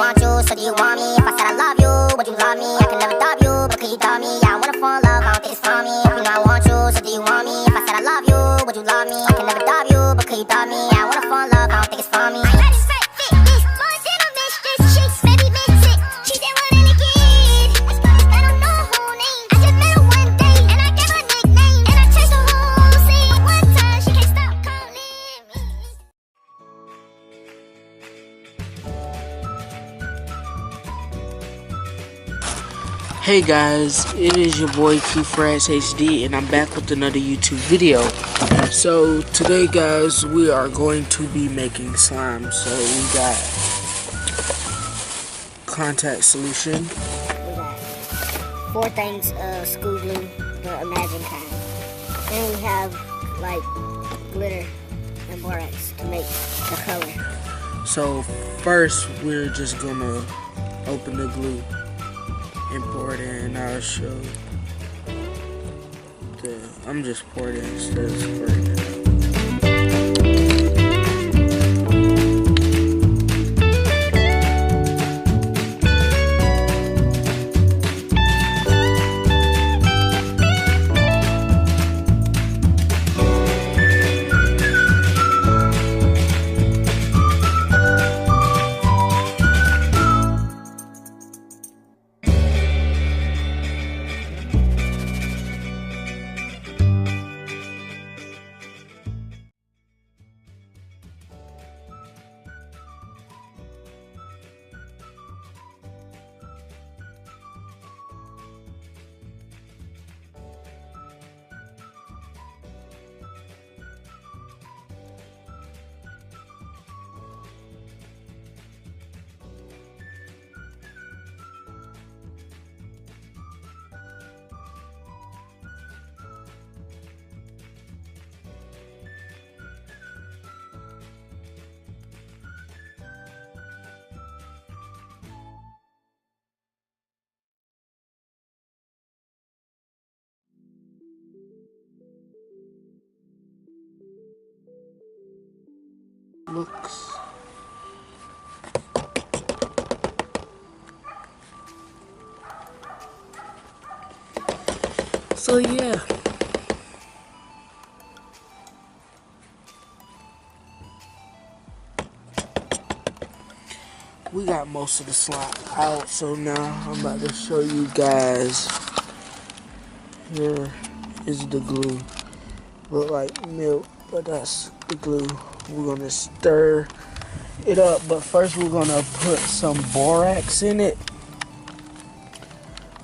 want you, so do you want me? If I said I love you, would you love me? I can never dub you, but could you dub me? Yeah, I wanna fall in love, I don't think it's from me. You know I want you, so do you want me? If I said I love you, would you love me? I can never dub you, but could you dub me? Yeah, I wanna fall in love, I don't think it's from me. Hey guys, it is your boy Reactz HD, and I'm back with another YouTube video. So today guys, we are going to be making slime. So we got contact solution. We got 4 things of school glue, the Imagine kind. And we have like glitter and borax to make the color. So first we're just gonna open the glue and pour it in. I'll show I'm just pouring it instead of squirting it. Looks so yeah, we got most of the slime out, so now I'm about to show you guys. Here is the glue. Look like milk, but that's the glue. We're gonna stir it up, but first we're gonna put some borax in it.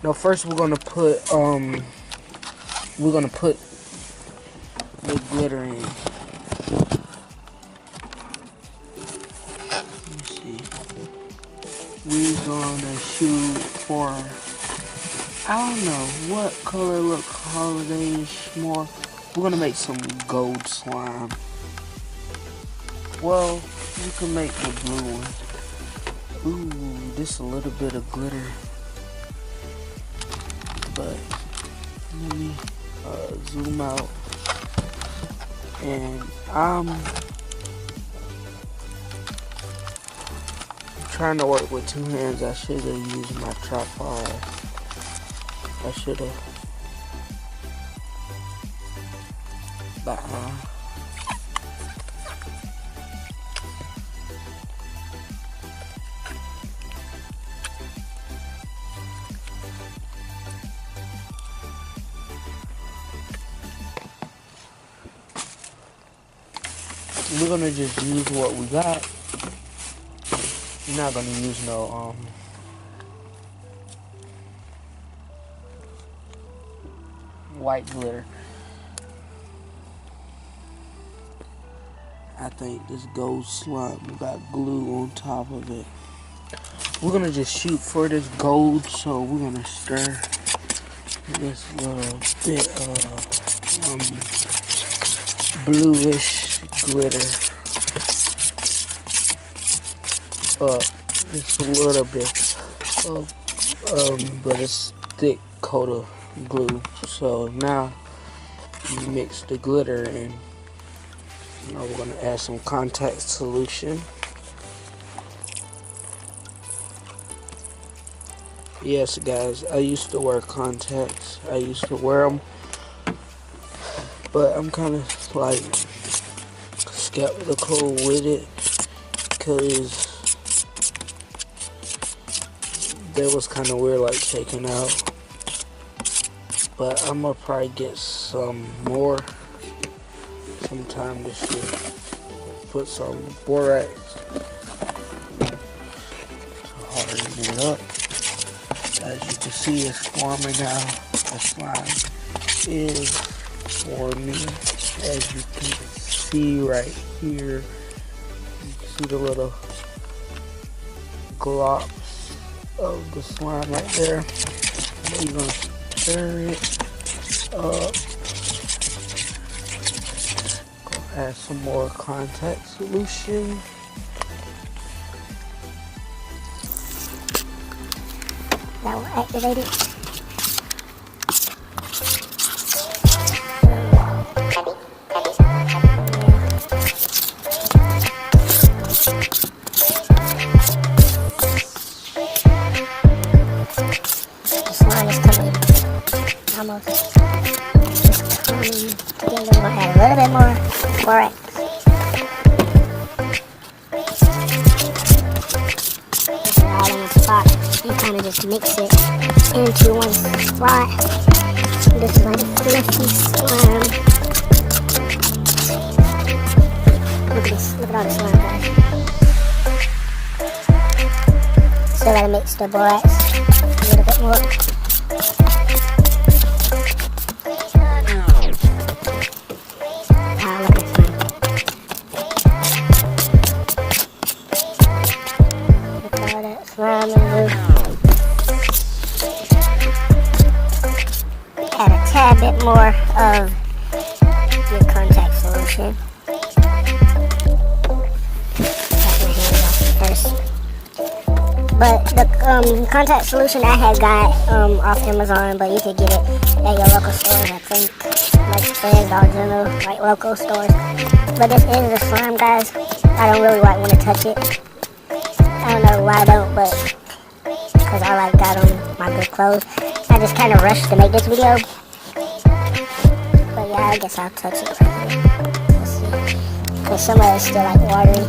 No, first we're gonna put the glitter in. Let me see. We're gonna shoot for, I don't know what color look holiday-ish more. We're gonna make some gold slime. Well, you can make the blue one. Ooh, just a little bit of glitter. But let me zoom out. And I'm trying to work with 2 hands. I should have used my tripod. I should have. But we're gonna just use what we got. We're not gonna use no white glitter. I think this gold slime got glue on top of it. We're gonna just shoot for this gold, so we're gonna stir this little bit of bluish glitter up, just a little bit of but it's thick coat of glue. So now you mix the glitter in. Now we're gonna add some contact solution. Yes, guys, I used to wear contacts. I used to wear them, but I'm kind of like skeptical with it because that was kind of weird, like taking out. But I'm gonna probably get some more sometime this year. Put some borax, harden it up. As you can see, it's forming now. The slime is forming. As you can see right here, you can see the little glops of the slime right there. We're gonna stir it up. Gonna add some more contact solution. That will activate it. The slime is coming almost. It's coming together. We're gonna add a little bit more borax. Put it all in a spot. You kind of just mix it into one spot. This is like fluffy slime. Look at this. Look at all the slime, guys. Still gotta mix the borax a little bit more. Ah, look at this slime. Look at all that slime in the roof. Add a tad bit more of your contact solution. Tap my hands off first. But the contact solution I had got off Amazon, but you could get it at your local stores, I think, like Fred's, Dollar General, like local stores. But this is the slime, guys. I don't really want to touch it. I don't know why I don't, but because I like got on my good clothes. I just kind of rushed to make this video. But yeah, I guess I'll touch it. Let's see. Because some of it's still like watery.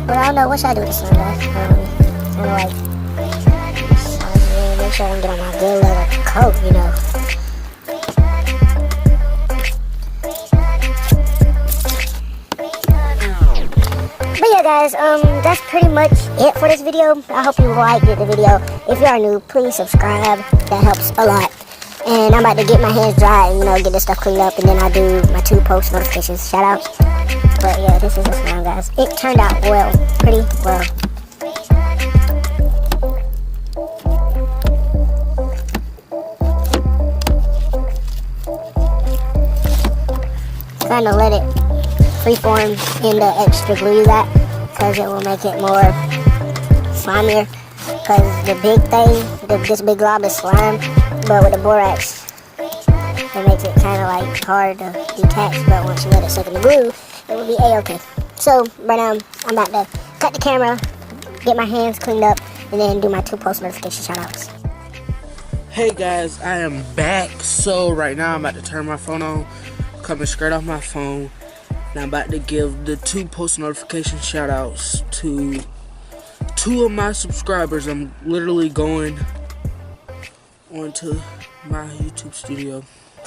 But I don't know, what should I do with the slime, guys? Kind of like, make sure I don't get on my good leather coat, you know. But yeah, guys, that's pretty much it for this video. I hope you liked the video. If you are new, please subscribe. That helps a lot. And I'm about to get my hands dry and, you know, get this stuff cleaned up, and then I'll do my 2 post notifications, shout outs. But yeah, this is the slime, guys. It turned out well, pretty well. Kind of let it freeform in the extra glue you got, because it will make it more slimier. Because the big thing, this big glob is slime, but with the borax, it makes it kind of like hard to detach. But once you let it soak in the glue, it will be a-okay. So right now, I'm about to cut the camera, get my hands cleaned up, and then do my 2 post notification shout outs. Hey guys, I am back. So right now I'm about to turn my phone on, coming straight off my phone. Now I'm about to give the 2 post notification shout outs to 2 of my subscribers. I'm literally going onto my YouTube studio.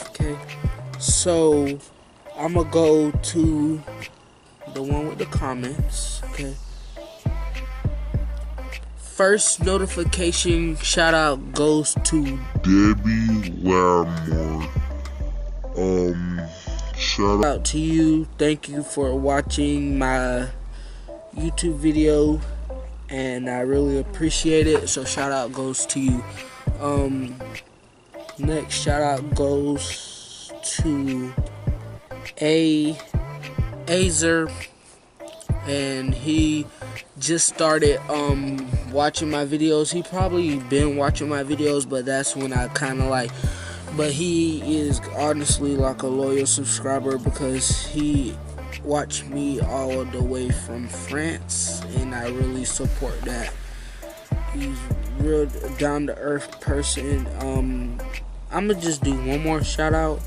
Okay, so I'm gonna go to the one with the comments. Okay, first notification shout out goes to Debbie Lamore. Shout out to you. Thank you for watching my YouTube video, and I really appreciate it. So shout out goes to you. Next shout out goes to Azer, and he just started watching my videos. He probably been watching my videos, but that's when I kind of like, but he is honestly like a loyal subscriber because he watched me all the way from France, and I really support that. He's real down to earth person. I'ma just do one more shout out.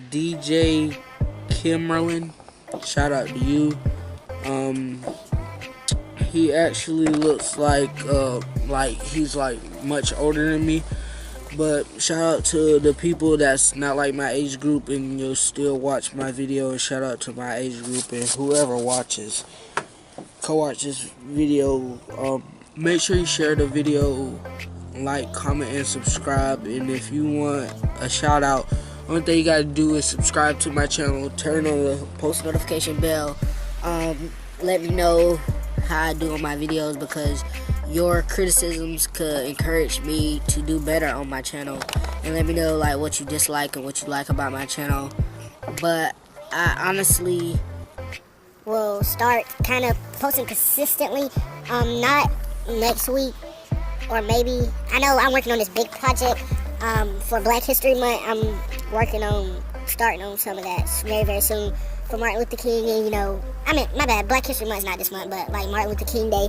DJ Kimmerlin, shout out to you. He actually looks like he's like much older than me. But shout out to the people that's not like my age group and you'll still watch my video. And shout out to my age group and whoever co-watch this video. Make sure you share the video, like, comment, and subscribe. And if you want a shout out, only thing you gotta do is subscribe to my channel, turn on the post notification bell. Let me know how I do on my videos, because your criticisms could encourage me to do better on my channel. And let me know like what you dislike and what you like about my channel. But I honestly will start kind of posting consistently. Not next week, or maybe, I know I'm working on this big project for Black History Month. I'm working on starting on some of that very, very soon for Martin Luther King. And my bad, Black History Month is not this month, but like Martin Luther King Day.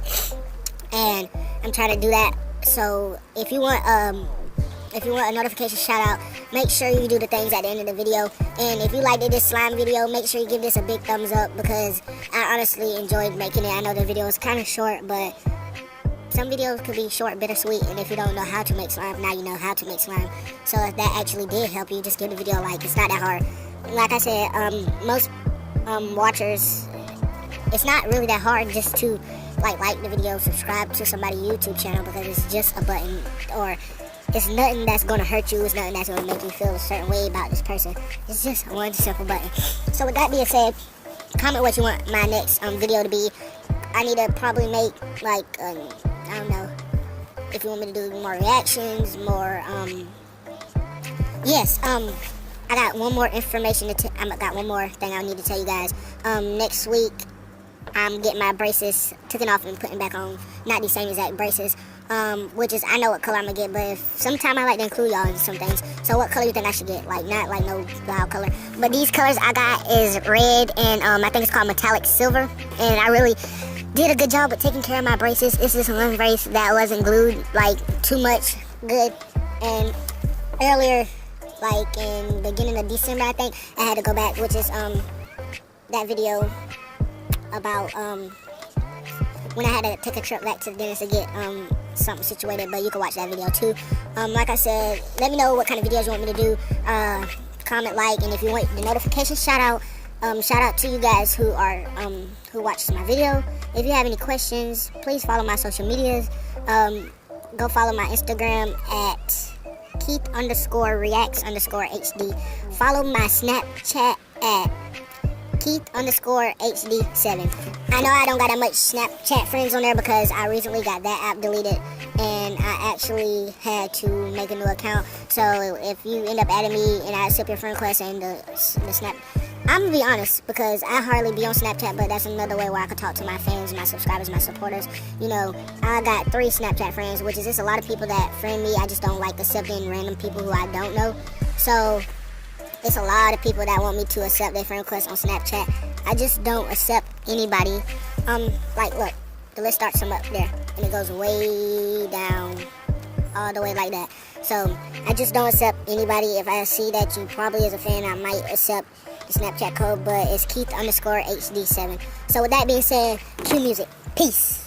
And I'm trying to do that. So if you want a notification shout out, make sure you do the things at the end of the video. And if you liked this slime video, make sure you give this a big thumbs up, because I honestly enjoyed making it. I know the video is kind of short, but some videos could be short, bittersweet. And if you don't know how to make slime, now you know how to make slime. So if that actually did help you, just give the video a like. It's not that hard. Like I said, most watchers, it's not really that hard just to like the video, subscribe to somebody's YouTube channel, because it's just a button, or it's nothing that's gonna hurt you. It's nothing that's gonna make you feel a certain way about this person. It's just one simple button. So with that being said, comment what you want my next video to be. I need to probably make like I don't know if you want me to do more reactions, more yes. I got one more information I got one more thing I need to tell you guys. Next week I'm getting my braces taken off and putting back on. Not the same exact braces, which is, I know what color I'm gonna get, but if sometime I like to include y'all in some things. So what color you think I should get? Like, not like no loud color, but these colors I got is red and I think it's called metallic silver. And I really did a good job with taking care of my braces. This is one brace that wasn't glued like too much good. And earlier, like in the beginning of December, I think I had to go back, which is that video about when I had to take a trip back to the dentist to get something situated. But you can watch that video too. Like I said, let me know what kind of videos you want me to do. Comment, like, and if you want the notification shout out to you guys who watches my video. If you have any questions, please follow my social medias. Go follow my Instagram at Keith_Reactz_HD. Follow my Snapchat at Keith_HD7. I know I don't got that much Snapchat friends on there because I recently got that app deleted, and I actually had to make a new account. So if you end up adding me and I accept your friend request and the Snap, I'm gonna be honest, because I hardly be on Snapchat, but that's another way where I could talk to my fans, my subscribers, my supporters. I got 3 Snapchat friends, which is just a lot of people that friend me. I just don't like accepting random people who I don't know. So it's a lot of people that want me to accept their friend requests on Snapchat. I just don't accept anybody. Like, look, the list starts from up there, and it goes way down, all the way like that. So I just don't accept anybody. If I see that you probably is a fan, I might accept the Snapchat code, but it's Keith_HD7. So with that being said, cue music. Peace.